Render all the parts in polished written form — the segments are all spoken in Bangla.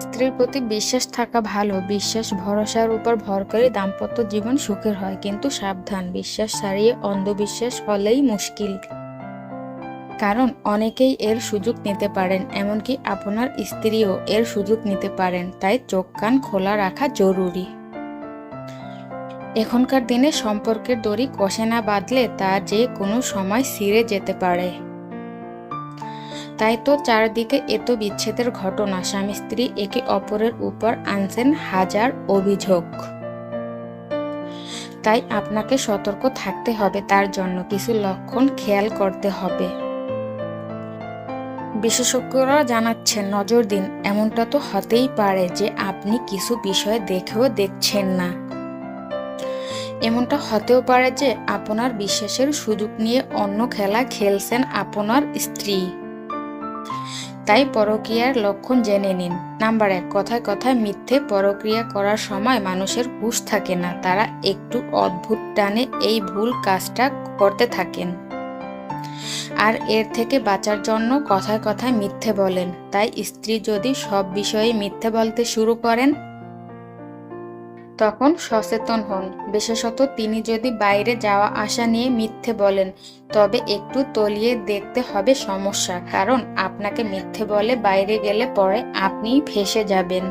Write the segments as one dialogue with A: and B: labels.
A: স্ত্রীর প্রতি বিশ্বাস থাকা ভালো। বিশ্বাস ভরসার উপর ভর করে দাম্পত্য জীবন সুখের হয়, কিন্তু সাবধান, বিশ্বাস ছাড়িয়ে অন্ধবিশ্বাস হলেই মুশকিল। কারণ অনেকেই এর সুযোগ নিতে পারেন, এমনকি আপনার স্ত্রীও এর সুযোগ নিতে পারেন। তাই চোখ কান খোলা রাখা জরুরি। এখনকার দিনে সম্পর্কের দড়ি কষে না বাঁধলে তা যে কোনো সময় ছিঁড়ে যেতে পারে। তাই তো চারদিকে এত বিচ্ছেদের ঘটনা, স্বামী স্ত্রী একে অপরের উপর আনছেন হাজার অভিযোগ। তাই আপনাকে সতর্ক থাকতে হবে, তার জন্য কিছু লক্ষণ খেয়াল করতে হবে। বিশেষজ্ঞরা জানাচ্ছেন নজর দিন, এমনটা তো হতেই পারে যে আপনি কিছু বিষয় দেখেও দেখছেন না। এমনটা হতেও পারে যে আপনার বিশ্বাসের সুযোগ নিয়ে অন্য খেলা খেলছেন আপনার স্ত্রী। তাই পরকীয়ার লক্ষণ জেনে নিন। নাম্বার 1, কথায় কথায় মিথ্যে। পরক্রিয়া করার সময় মানুষের হুঁশ থাকে না, তারা একটু অদ্ভুত টানে এই ভুল কাজটা করতে থাকেন। আর এর থেকে বাঁচার জন্য কথায় কথায় মিথ্যে বলেন। তাই স্ত্রী যদি সব বিষয়ে মিথ্যে বলতে শুরু করেন তখন সচেতন হন। বিশেষত তিনি যদি বাইরে যাওয়া আসা নিয়ে মিথ্যে বলেন, তবে একটু তলিয়ে দেখতে হবে সমস্যা, কারণ আপনাকে মিথ্যে বলে বাইরে গেলে পরে আপনিই ফেঁসে যাবেন।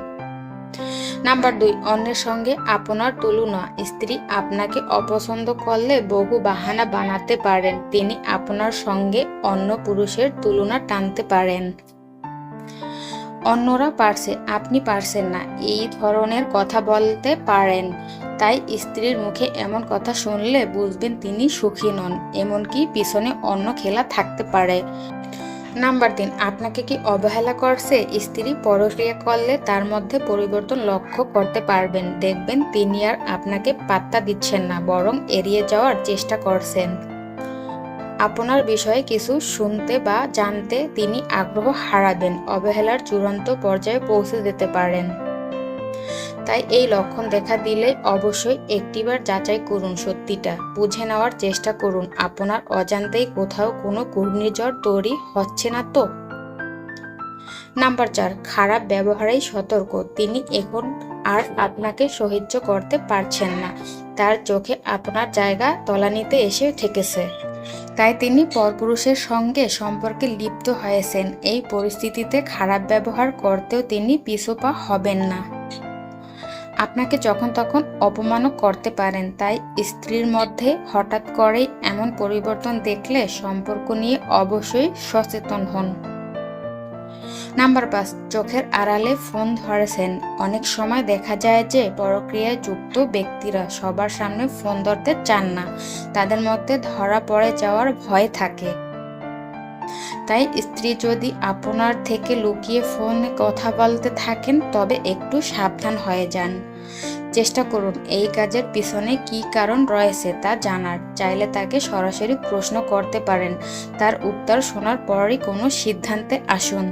A: নাম্বার 2, অন্যের সঙ্গে আপনার তুলনা। স্ত্রী আপনাকে অপছন্দ করলে বহু বাহানা বানাতে পারেন, তিনি আপনার সঙ্গে অন্য পুরুষের তুলনা টানতে পারেন। অন্যরা পারছে, আপনি পারছেন না, এই ধরনের কথা বলতে পারেন। তাই স্ত্রীর মুখে এমন কথা শুনলে বুঝবেন তিনি সুখী নন, এমনকি পিছনে অন্য খেলা থাকতে পারে। নাম্বার 3, আপনাকে কি অবহেলা করছে? স্ত্রী পরক্রিয়া করলে তার মধ্যে পরিবর্তন লক্ষ্য করতে পারবেন। দেখবেন তিনি আর আপনাকে পাত্তা দিচ্ছেন না, বরং এড়িয়ে যাওয়ার চেষ্টা করছেন। আপনার বিষয়ে কিছু শুনতে বা জানতে তিনি আগ্রহ হারাবেন, অবহেলার চূড়ান্ত পর্যায়ে পৌঁছে যেতে পারেন। তাই এই লক্ষণ দেখা দিলে অবশ্যই একটিবার যাচাই করুন, সত্যিটা বুঝে নেওয়ার চেষ্টা করুন আপনার অজান্তেই কোথাও কোনো ঘূর্ণিঝড় তৈরি হচ্ছে না তো। নাম্বার 4, খারাপ ব্যবহারেই সতর্ক। তিনি এখন আর আপনাকে সহ্য করতে পারছেন না, তার চোখে আপনার জায়গা তলানিতে এসে ঠেকেছে। তাই তিনি পরপুরুষের সঙ্গে সম্পর্কে লিপ্ত হয়েছেন। এই পরিস্থিতিতে খারাপ ব্যবহার করতেও তিনি পিছপা হবেন না। আপনাকে যখন তখন অপমানও করতে পারেন। তাই স্ত্রীর মধ্যে হঠাৎ করেই এমন পরিবর্তন দেখলে সম্পর্ক নিয়ে অবশ্যই সচেতন হন। নাম্বার 5, চোখের আড়ালে ফোন ধরেছেন। অনেক সময় দেখা যায় যে পরক্রিয়ায় যুক্ত ব্যক্তিরা সবার সামনে ফোন ধরতে চান না, তাদের মধ্যে ধরা পড়ে যাওয়ার ভয় থাকে। তাই স্ত্রী যদি আপনার থেকে লুকিয়ে ফোনে কথা বলতে থাকেন, তবে একটু সাবধান হয়ে যান। চেষ্টা করুন এই কাজের পিছনে কী কারণ রয়েছে তা জানার। চাইলে তাকে সরাসরি প্রশ্ন করতে পারেন, তার উত্তর শোনার পরই কোনো সিদ্ধান্তে আসুন।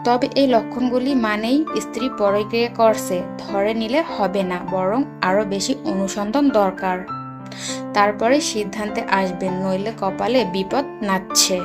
A: তবে এই লক্ষণগুলি মানেই স্ত্রী পরক্রিয়া করছে ধরে নিলে হবে না, বরং আরও বেশি অনুসন্ধান দরকার। তারপরে সিদ্ধান্তে আসবেন, নইলে কপালে বিপদ নাচ্ছে।